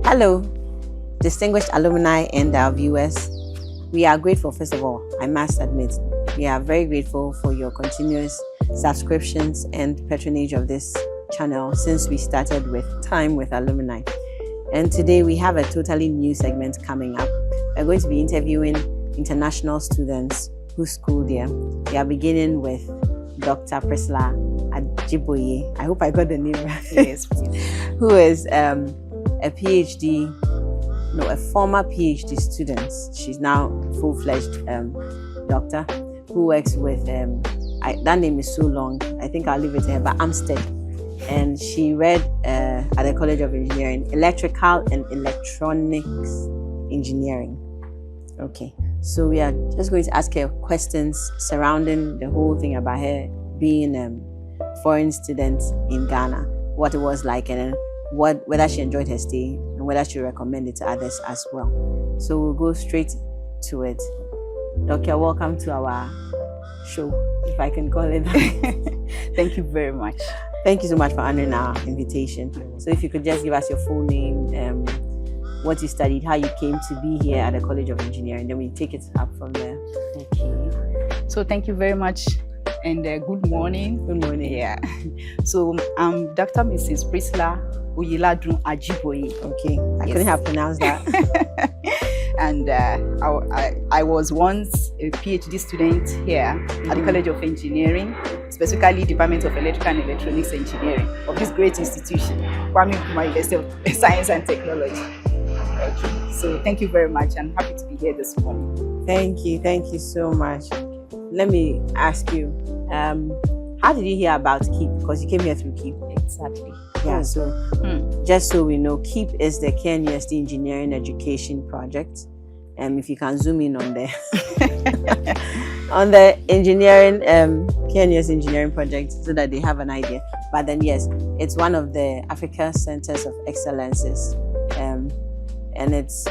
Hello, distinguished alumni and our viewers. We are grateful, first of all, I must admit, we are very grateful for your continuous subscriptions and patronage of this channel since we started with Time with Alumni. And today we have a totally new segment coming up. We're going to be interviewing international students who school there. We are beginning with Dr. Priscilla Ajiboye. I hope I got the name right. Yes. Who is a former PhD student. She's now full-fledged doctor who works with, that name is so long, I think I'll leave it to her, but Amstead. And she read at the College of Engineering, Electrical and Electronics Engineering. Okay, so we are just going to ask her questions surrounding the whole thing about her being a foreign student in Ghana, what it was like, and whether she enjoyed her stay and whether she recommend it to others as well. So we'll go straight to it. Doctor, welcome to our show, if I can call it that. Thank you very much. Thank you so much for honoring our invitation. So if you could just give us your full name, what you studied, how you came to be here at the College of Engineering, then we take it up from there. Okay. So thank you very much and good morning. Good morning. Yeah. So I'm Dr. Mrs. Priscilla Oyeladun Ajiboye. Okay. I couldn't have pronounced that. And I was once a PhD student here at the College of Engineering, specifically Department of Electrical and Electronics Engineering of this great institution, Kwame Nkrumah University of Science and Technology. Okay. So thank you very much. I'm happy to be here this morning. Thank you so much. Let me ask you, how did you hear about KEEP? Because you came here through KEEP. Exactly. Yeah, so just so we know, KEEP is the KNUST Engineering Education Project. If you can zoom in on there. On the engineering, KNUST Engineering Project, so that they have an idea. But then yes, it's one of the Africa Centers of Excellences. And it's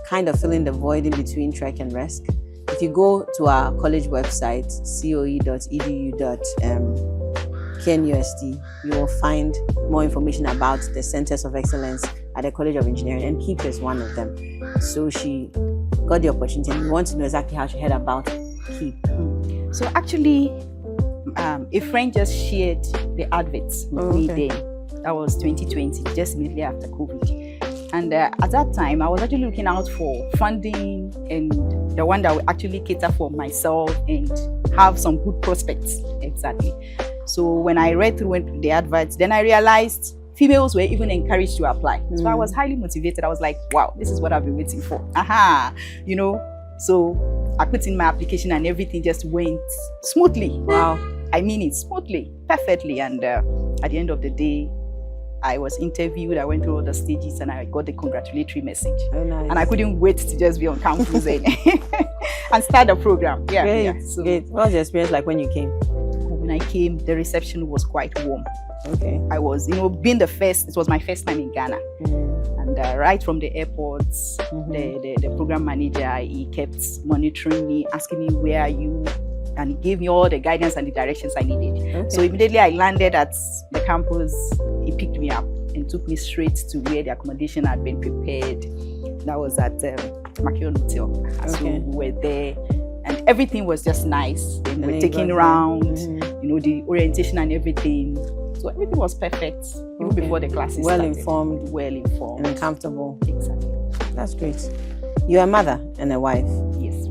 kind of filling the void in between Trek and Resc. If you go to our college website, coe.edu.knust, you will find more information about the Centers of Excellence at the College of Engineering, and KEEP is one of them. So she got the opportunity, and we want to know exactly how she heard about KEEP. So actually, a friend just shared the adverts with me then. That was 2020, just immediately after COVID. And at that time, I was actually looking out for funding and the one that would actually cater for myself and have some good prospects. Exactly. So when I read through the adverts, then I realized females were even encouraged to apply. So I was highly motivated. I was like, wow, this is what I've been waiting for. You know, so I put in my application and everything just went smoothly. Wow. I mean it smoothly, perfectly. And at the end of the day, I was interviewed, I went through all the stages, and I got the congratulatory message. Oh, nice. And I couldn't wait to just be on campus and start the program. Yeah, great, yeah. So, great. What was your experience like when you came? When I came, the reception was quite warm. Okay. I was, being the first, it was my first time in Ghana. And right from the airports, the program manager, he kept monitoring me, asking me, where are you? And he gave me all the guidance and the directions I needed. Okay. So immediately I landed at the campus, he picked me up and took me straight to where the accommodation had been prepared. That was at Makion Hotel. Okay. So we were there and everything was just nice. And we were taking around, the orientation and everything. So everything was perfect, even before the classes started. Well informed. And comfortable. Exactly. That's great. You're a mother and a wife. Yes.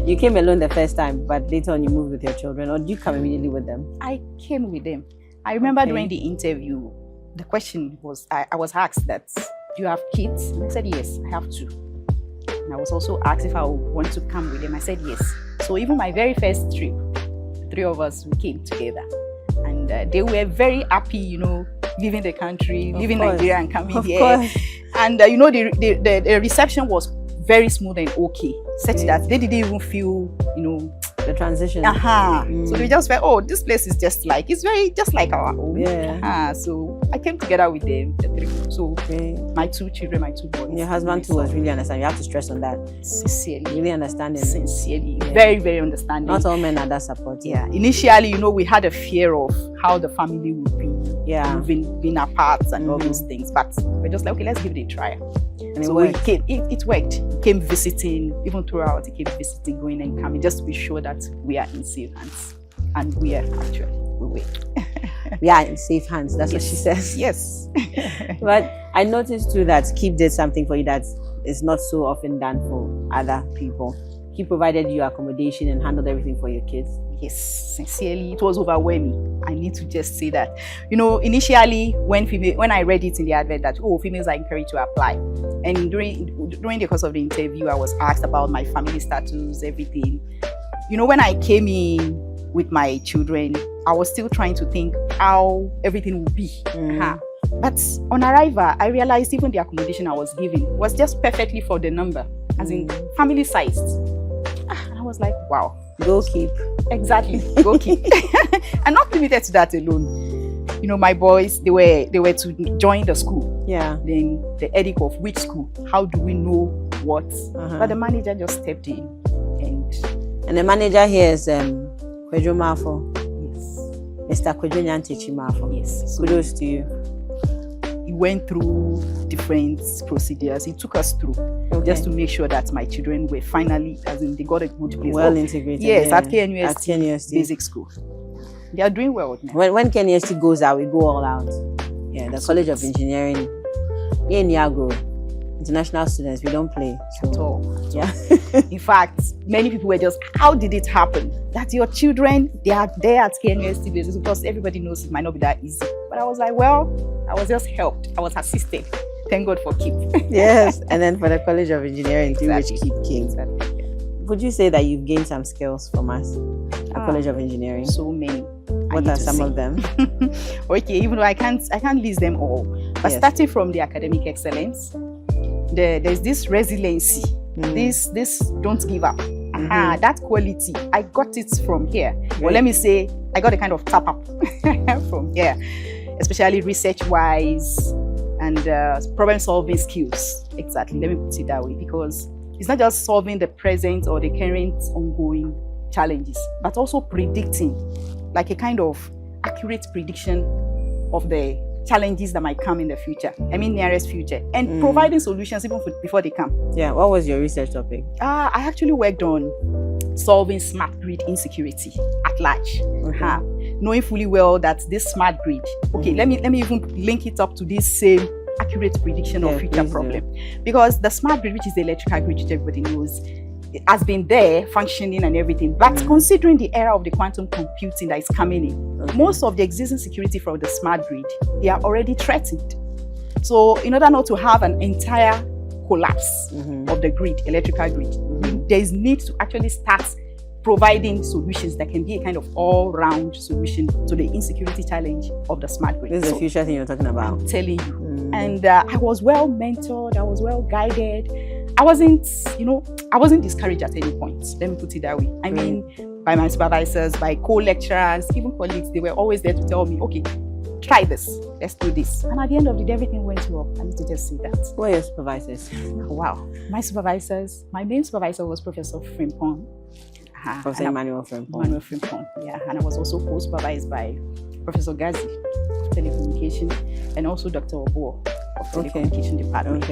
You came alone the first time, but later on you moved with your children, or did you come immediately with them? I came with them. I remember during the interview, the question was, I was asked that, do you have kids? And I said, yes, I have two. And I was also asked if I would want to come with them. I said, yes. So even my very first trip, the three of us, we came together. And they were very happy, leaving the country, leaving Nigeria and coming here. And the reception was very smooth and okay, such that they didn't even feel, the transition. So they just felt, oh, this place is just like our home. Yeah. So I came together with them, the three. So my two children, my two boys. And your husband too was really understanding. You have to stress on that. Sincerely. Really understanding. Sincerely. Yeah. Very, very understanding. Not all men are that supportive. Yeah. Initially, we had a fear of how the family would be, Yeah. being apart and all those things. But we're just like, okay, let's give it a try. And So it worked. it worked. He came visiting, even throughout, he came visiting, going and coming, just to be sure that we are in safe hands. And we are actually, we were. We are in safe hands. That's what she says. Yes. But I noticed too that KEEP did something for you that is not so often done for other people. KEEP provided you accommodation and handled everything for your kids. Yes, sincerely, it was overwhelming. I need to just say that. You know, initially, when I read it in the advert that, oh, females are encouraged to apply. And during the course of the interview, I was asked about my family status, everything. You know, when I came in with my children, I was still trying to think how everything would be. But on arrival, I realized even the accommodation I was given was just perfectly for the number, as in family sized. And I was like, wow. Go KEEP. Exactly, go KEEP. And not limited to that alone. You know, my boys, they were to join the school. Yeah. Then the edict of which school, how do we know what? But the manager just stepped in. And the manager here is Kwejo Mafo. Yes. Mr. Kwejo Nyantechi Mafo. Yes. Kudos to you. He went through different procedures. He took us through just to make sure that my children were finally, as in they got a good place. Well integrated. Yes, yeah. at KNUST, At KNUST. Basic School. They are doing well now. When KNUST goes out, we go all out. Yeah, the College of Engineering. In Niagara, international students, we don't play. So. At all. Yeah. In fact, many people were just, how did it happen? That your children, they are there at KNUST Basic, because everybody knows it might not be that easy. But I was like, well, I was just helped. I was assisted. Thank God for KEEP. Yes, and then for the College of Engineering, through which Exactly. KEEP came. Exactly. Would you say that you've gained some skills from us at College of Engineering? So many. What are some of them? Okay, even though I can't list them all. But Yes. starting from the academic excellence, there's this resiliency. This don't give up. That quality, I got it from here. Well, let me say, I got a kind of tap up from here, especially research-wise and problem-solving skills. Exactly, let me put it that way, because it's not just solving the present or the current ongoing challenges, but also predicting, like a kind of accurate prediction of the challenges that might come in the future. I mean, nearest future, and providing solutions even before they come. Yeah, what was your research topic? I actually worked on solving smart grid insecurity at large. Knowing fully well that this smart grid, okay, let me even link it up to this same accurate prediction of future problem. Because the smart grid, which is the electrical grid, which everybody knows, it has been there functioning and everything. But considering the era of the quantum computing that is coming in, most of the existing security from the smart grid, they are already threatened. So in order not to have an entire collapse of the grid, electrical grid, there is need to actually start providing solutions that can be a kind of all-round solution to the insecurity challenge of the smart grid. This is the future thing you're talking about. I'm telling you. And I was well mentored, I was well guided. I wasn't discouraged at any point. Let me put it that way. I mean, by my supervisors, by co-lecturers, even colleagues, they were always there to tell me, okay, try this, let's do this. And at the end of the day, everything went well. I need to just say that. Who are your supervisors? Wow. My main supervisor was Professor Frimpong. Professor Emmanuel Frimpong. Emmanuel Frimpong, yeah. And I was also co-supervised by Professor Gazi of Telecommunication and also Dr. Obo of Telecommunication Department.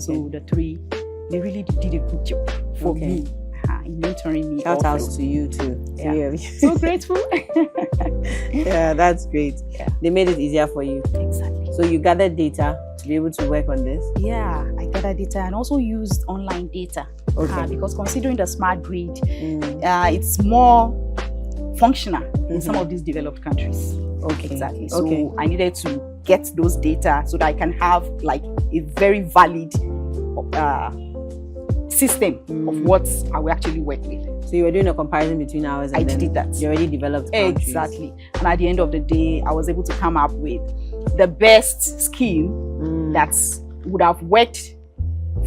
So the three, they really did a good job for me in mentoring me. Shout outs to you too. Yeah. So grateful. Yeah, that's great. Yeah. They made it easier for you. Exactly. So you gathered data to be able to work on this? Yeah, I gathered data and also used online data. Because considering the smart grid, it's more functional in some of these developed countries. Exactly. So I needed to get those data so that I can have like a very valid system of what I will actually work with. So you were doing a comparison between ours and I did that. You already developed countries. Exactly. And at the end of the day, I was able to come up with the best scheme that would have worked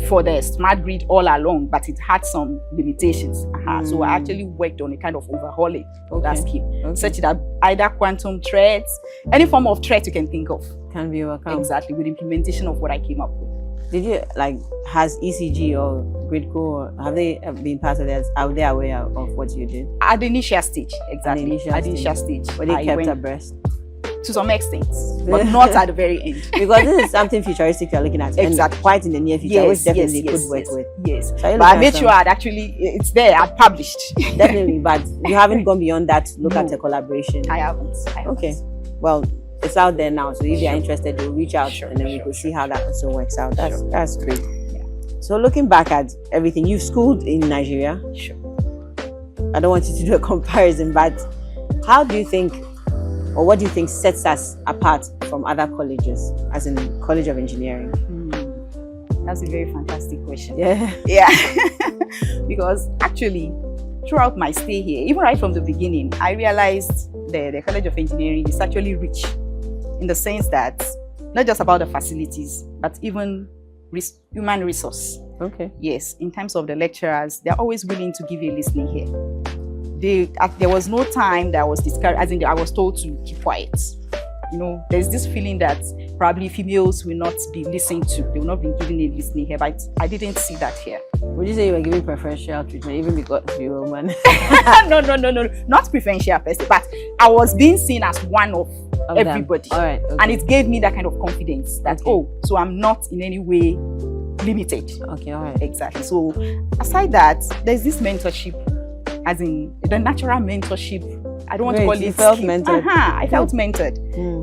for the smart grid all along, but it had some limitations. So I actually worked on a kind of overhauling of that scheme, such that either quantum threats, any form of threat you can think of, can be overcome. Exactly, with implementation of what I came up with. Did you like, has ECG or Grid Co, or have they been part of that? Are they aware of what you did? At the initial stage, exactly. At the initial stage. Were they kept abreast? To some extent, but not at the very end. Because this is something futuristic you're looking at, exactly. and quite in the near future, which definitely could work with. Yes, so but I made sure I'd actually, it's there, I'd published. Definitely, but you haven't gone beyond that to look at the collaboration. I haven't. Okay, well, it's out there now, so if you're interested, you'll reach out and then we could see how that also works out. That's great. Yeah. So looking back at everything, you've schooled in Nigeria. Sure. I don't want you to do a comparison, but how do you think, or what do you think sets us apart from other colleges, as in College of Engineering? That's a very fantastic question. Yeah. Yeah. Because actually, throughout my stay here, even right from the beginning, I realized the College of Engineering is actually rich in the sense that not just about the facilities, but even human resource. Okay. Yes, in terms of the lecturers, they're always willing to give you a listening here. There was no time that I was discouraged, as in I was told to keep quiet. You know, there's this feeling that probably females will not be listened to. They will not be given a listening here, but I didn't see that here. Would you say you were giving preferential treatment even because you're a woman? No, not preferential per se, but I was being seen as one of everybody. All right, okay. And it gave me that kind of confidence that, oh, so I'm not in any way limited. Okay, all right. Exactly. So aside that, there's this mentorship, as in the natural mentorship. I don't want to call it. You felt mentored. I felt mentored,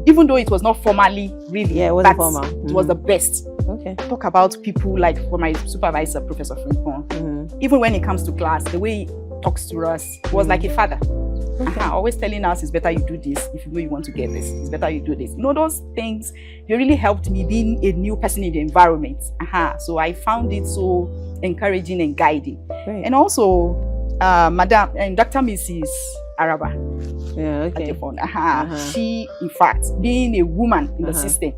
even though it was not formally, really. Yeah, it wasn't formal. It was the best. Okay. Talk about people like for my supervisor, Professor Frimpong. Even when it comes to class, the way he talks to us was like a father. Always telling us it's better you do this if you know you want to get this. It's better you do this. You know, those things, they really helped me being a new person in the environment. So I found it so encouraging and guiding. Great. And also, Madam and Dr. Mrs. Araba. Yeah, okay. She, in fact, being a woman in the system,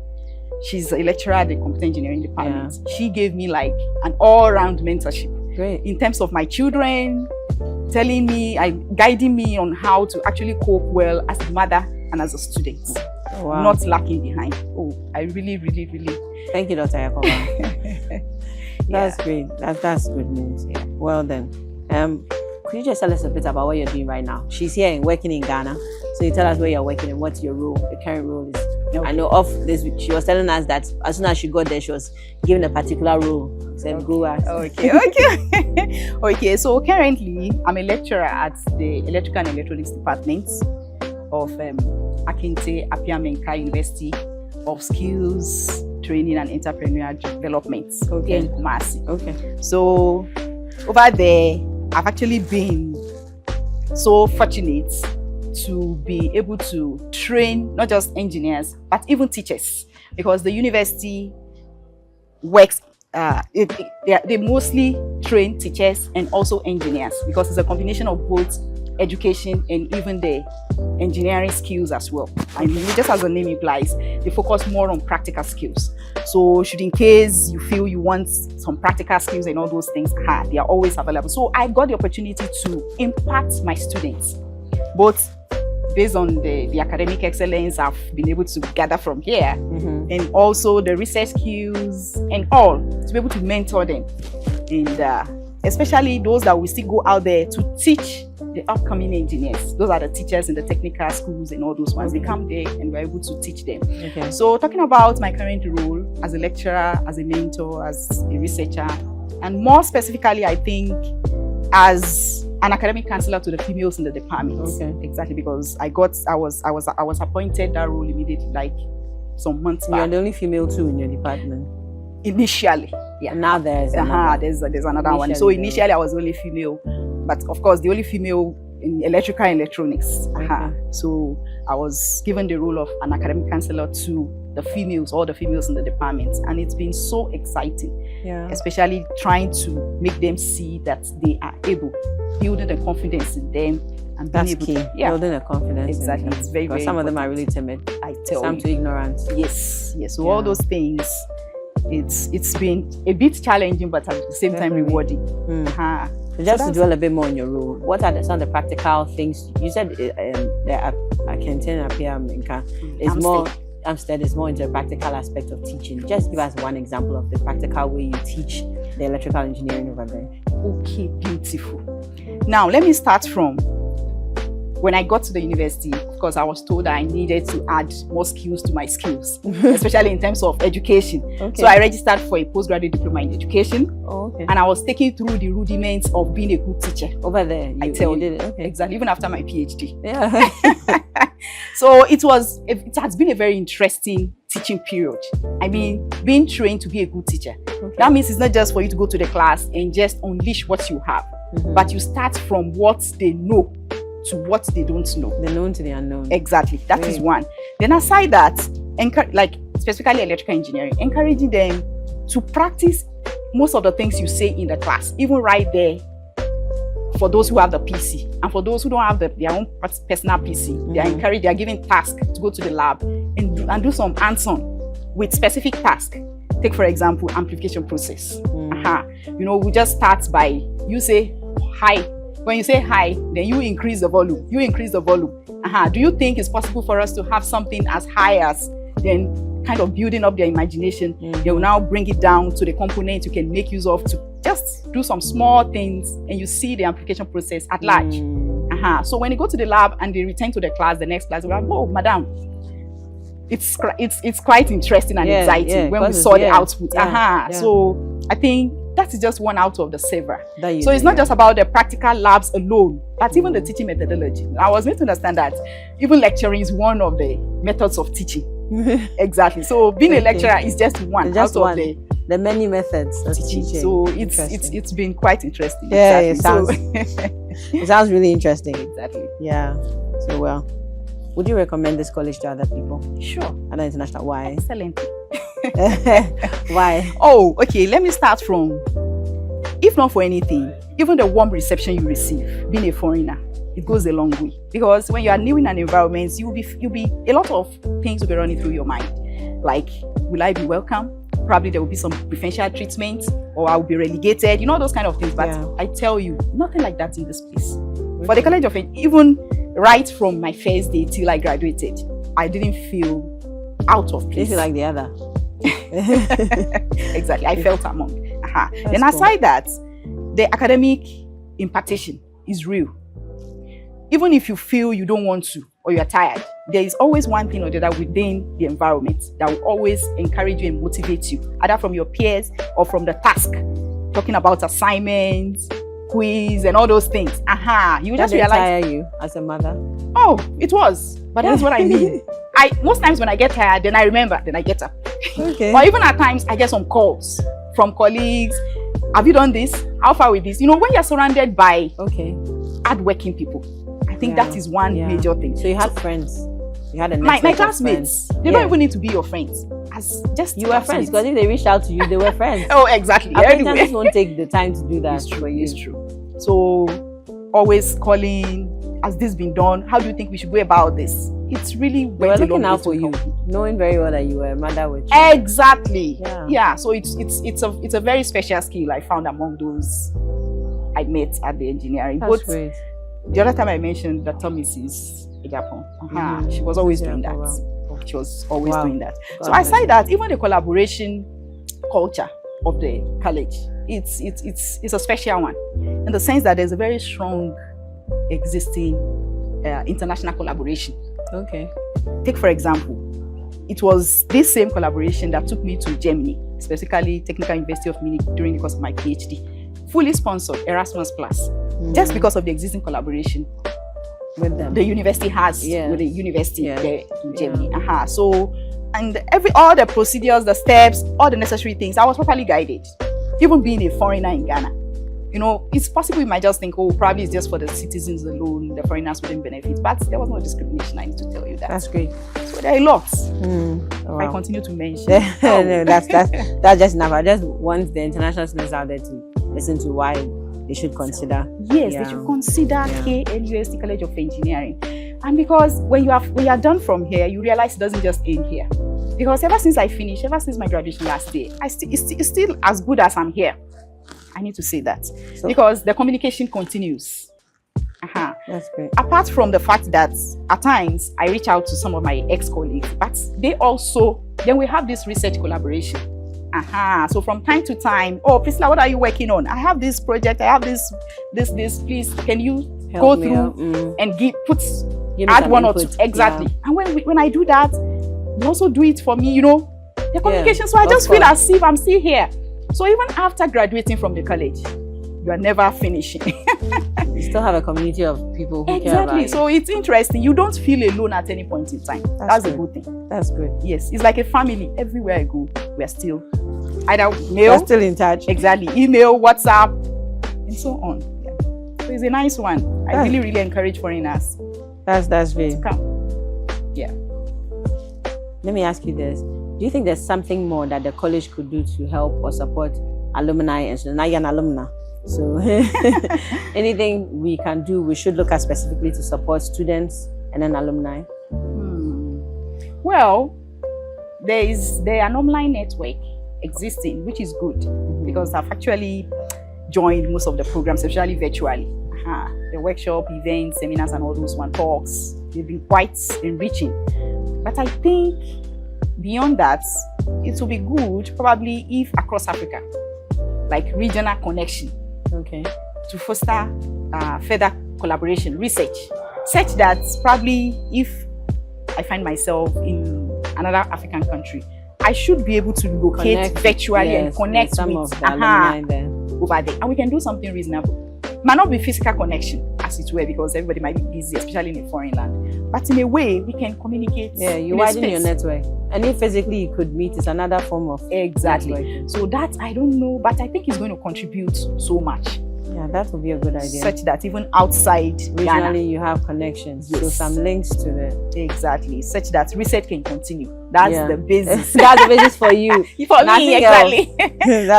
she's a lecturer at the computer engineering department. Yeah. She gave me like an all-round mentorship. Great. In terms of my children, telling me, guiding me on how to actually cope well as a mother and as a student. Oh, wow. Not lacking behind. Oh, I really, really, really. Thank you, Dr. AKWAABA. That's great. That's good news. Yeah. Well then, could you just tell us a bit about what you're doing right now? She's here and working in Ghana. So you tell us where you're working and what's your role, the current role is. Okay. I know of this, she was telling us that as soon as she got there, she was given a particular role. Said, go ask. Okay. Okay, so currently I'm a lecturer at the Electrical and Electronics Department of Akinte Apiamenka University of Skills, Training and Entrepreneurial Development here in Kumasi. Okay. So over there, I've actually been so fortunate to be able to train not just engineers, but even teachers, because the university works, they mostly train teachers and also engineers, because it's a combination of both education and even the engineering skills as well. And just as the name implies, they focus more on practical skills. So should in case you feel you want some practical skills and all those things, they are always available. So I got the opportunity to impact my students, both based on the academic excellence I've been able to gather from here, and also the research skills and all, to be able to mentor them. And especially those that will still go out there to teach the upcoming engineers. Those are the teachers in the technical schools and all those ones. They come there and we're able to teach them. Okay. So talking about my current role as a lecturer, as a mentor, as a researcher, and more specifically, I think, as an academic counselor to the females in the department. Okay. Exactly, because I was appointed that role immediately, like some months back. You're the only female too in your department. Initially, yeah. And now there's another. There's another one. So initially I was the only female, but of course the only female in electrical and electronics. So I was given the role of an academic counselor to the females, all the females in the department, and it's been so exciting. Yeah. Especially trying to make them see that they are able, building the confidence in them. And that's able key. To, building the confidence. Exactly. It's very, very some important. of them are really timid. I tell some you. too ignorant. Yes. So all those things, it's been a bit challenging, but at the same time rewarding. So just to dwell a bit more on your role, what are some of the practical things? You said the Akente Apiamenka is more Amstead is more into the practical aspect of teaching. Just give us one example of the practical way you teach the electrical engineering over there. Okay, beautiful. Now, let me start from when I got to the university. Of course, I was told that I needed to add more skills to my skills, especially in terms of education. Okay. So I registered for a postgraduate diploma in education. Oh, okay. And I was taken through the rudiments of being a good teacher. Over there, I tell you. Did it. Okay. Exactly, even after my PhD. Yeah. So it has been a very interesting teaching period. I mean, being trained to be a good teacher. Okay. That means it's not just for you to go to the class and just unleash what you have, but you start from what they know to what they don't know. The known to the unknown. Exactly. That is one. Then aside that, like specifically electrical engineering, encouraging them to practice most of the things you say in the class, even right there for those who have the PC. And for those who don't have their own personal PC, they are encouraged, they are given tasks to go to the lab and do some hands-on with specific tasks. Take, for example, amplification process. You know, we just start by, you say hi. When you say hi, then you increase the volume. You increase the volume. Do you think it's possible for us to have something as high as, then kind of building up their imagination? They will now bring it down to the components you can make use of to just do some small things, and you see the amplification process at large. So when you go to the lab and they return to the class, the next class, they're like, oh, madam, it's quite interesting and exciting when we saw the output. So I think that is just one out of the several. So it's not just about the practical labs alone, but even the teaching methodology. I was made to understand that even lecturing is one of the methods of teaching. Exactly. So being a lecturer is just one out of the many methods of teaching. So it's been quite interesting. Yeah, it sounds really interesting. Exactly. Yeah. So well, would you recommend this college to other people? Sure. Other international? Why? Excellent. Why? Oh, okay. Let me start from, if not for anything, even the warm reception you receive, being a foreigner, it goes a long way. Because when you are new in an environment, you'll be a lot of things will be running through your mind. Like, will I be welcome? Probably there will be some preferential treatment, or I will be relegated. You know, those kind of things. But I tell you, nothing like that in this place. For the College of, even right from my first day till I graduated, I didn't feel out of place. Did you feel like the other? Exactly. I felt among. Then aside that, the academic impartation is real. Even if you feel you don't want to or you're tired, there is always one thing or the other within the environment that will always encourage you and motivate you, either from your peers or from the task. Talking about assignments, quiz, and all those things. You just realize. Tire you as a mother? Oh, it was. But that's what I mean. Most times when I get tired, then I remember, then I get up. Okay. Or even at times, I get some calls from colleagues. Have you done this? How far with this? You know, when you're surrounded by hardworking people, I think that is one major thing. So you had friends? You had my classmates. They don't even need to be your friends. You were friends, because if they reached out to you, they were friends. Oh, exactly. Acquaintances won't take the time to do that for you. It's true. So always calling, has this been done? How do you think we should go about this? It's really we're looking out for you, knowing very well that you were a mother with you. Exactly. Yeah. So it's a very special skill I found among those I met at the engineering. That's great. The other time I mentioned that Thomas is in Japan. She was always doing that. She was always doing that. So aside that, even the collaboration culture of the college, it's a special one, in the sense that there's a very strong existing international collaboration. Okay. Take, for example, it was this same collaboration that took me to Germany, specifically Technical University of Munich, during the course of my PhD. Fully sponsored Erasmus Plus, just because of the existing collaboration with them. The university has with the university there in Germany. So, and all the procedures, the steps, all the necessary things, I was properly guided. Even being a foreigner in Ghana, you know, it's possible you might just think, oh, probably it's just for the citizens alone, the foreigners wouldn't benefit. But there was no discrimination, I need to tell you that. That's great. So there are lots. I continue to mention. No, that's just enough. I just want the international students out there to listen to why they should consider. Yes, they should consider KNUST College of Engineering. And because when you are done from here, you realize it doesn't just end here. Because ever since my graduation last year, it's still as good as I'm here. I need to say that. Because the communication continues. That's great. Apart from the fact that at times I reach out to some of my ex-colleagues, but they also, then we have this research collaboration. So from time to time, oh, Priscilla, what are you working on? I have this project, I have this, please, can you go through and add one or two? Exactly. Yeah. And when I do that, they also do it for me, you know, the communication. So I just feel as if I'm still here. So even after graduating from the college, you are never finishing. You still have a community of people who care about you. So it's interesting. You don't feel alone at any point in time. That's a good thing. That's good. Yes, it's like a family. Everywhere I go, we are still either mail. We're still in touch. Exactly. Email, WhatsApp, and so on. Yeah. So it's a nice one. I really encourage foreigners. That's very. Come. Yeah. Let me ask you this. Do you think there's something more that the college could do to help or support alumni and students? Now you're an alumna. So anything we can do, we should look at specifically to support students and then alumni? Well, there are an online network existing, which is good because I've actually joined most of the programs, especially virtually. The workshop, events, seminars, and all those talks, they've been quite enriching. But I think beyond that, it will be good probably if across Africa, like regional connection, to foster further collaboration, research, such that probably if I find myself in another African country, I should be able to locate virtually and connect some with of the alumni there. Over there, and we can do something reasonable. Might not be physical connection as it were, because everybody might be busy, especially in a foreign land. But in a way, we can communicate. Yeah, you widen your network. And if physically you could meet, it's another form of networking. So that, I don't know, but I think it's going to contribute so much. Yeah, that would be a good idea. Such that even outside regionally Ghana, you have connections. Yes. So some links to the... Exactly. Such that research can continue. That's the basis. That's the basis for you. For me, exactly.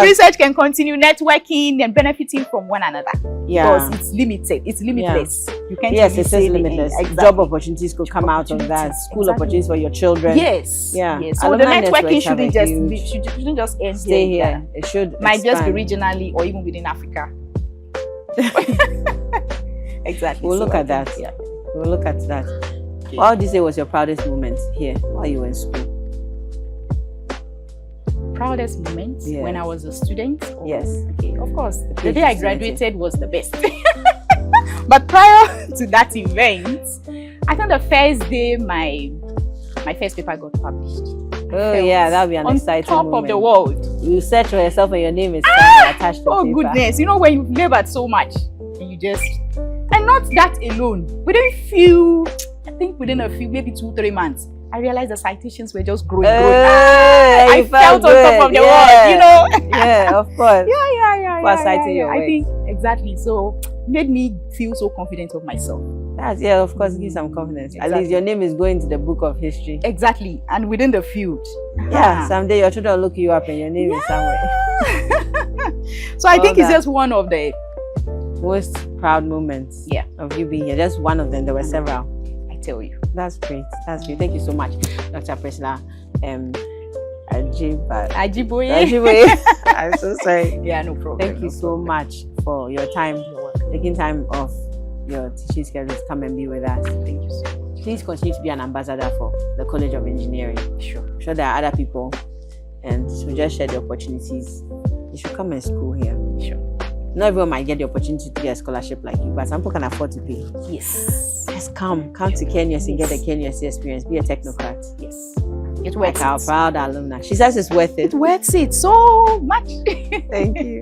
Research can continue, networking and benefiting from one another. Yeah. Because it's limited. It's limitless. Yeah. You can't it is limitless. Exactly. Job opportunities could come out of that. School opportunities for your children. Yes. Yeah. Yes. So the networking shouldn't just end stay here. It should might just be regionally or even within Africa. Exactly. We'll look at that. Yeah. We'll look at that. Okay. What would you say was your proudest moment here while you were in school? Proudest moment when I was a student? Yes. Okay, of course. The day I graduated was the best. But prior to that event, I think the first day my first paper got published. Oh yeah, that would be an exciting moment. On top of the world. You search for yourself and your name is attached to the paper. Goodness, you know when you've labored so much and you just... And not that alone. Within a few, maybe 2-3 months, I realized the citations were just growing. I felt on top of the world, you know? Yeah, of course. I think, exactly. So, made me feel so confident of myself. Of course, give some confidence. Exactly. At least your name is going to the book of history. Exactly. And within the field. Yeah, someday your children will look you up and your name is somewhere. So I think it's just one of the most proud moments of you being here. Just one of them. There were several. I tell you. That's great. That's great. Thank you so much, Dr. Priscilla Ajiboye. I'm so sorry. Yeah, no problem. Thank you so much for your time, taking time off your teaching schedule to come and be with us. Thank you so much. Please continue to be an ambassador for the College of Engineering. Sure. I'm sure there are other people, and we just share the opportunities. You should come and school here. Sure. Not everyone might get the opportunity to get a scholarship like you, but some people can afford to pay. Yes. Just come to KNUST and get a KNUST experience. Be a technocrat. Yes. It's worth it. Our proud alumna. She says it's worth it. It's worth it so much. Thank you.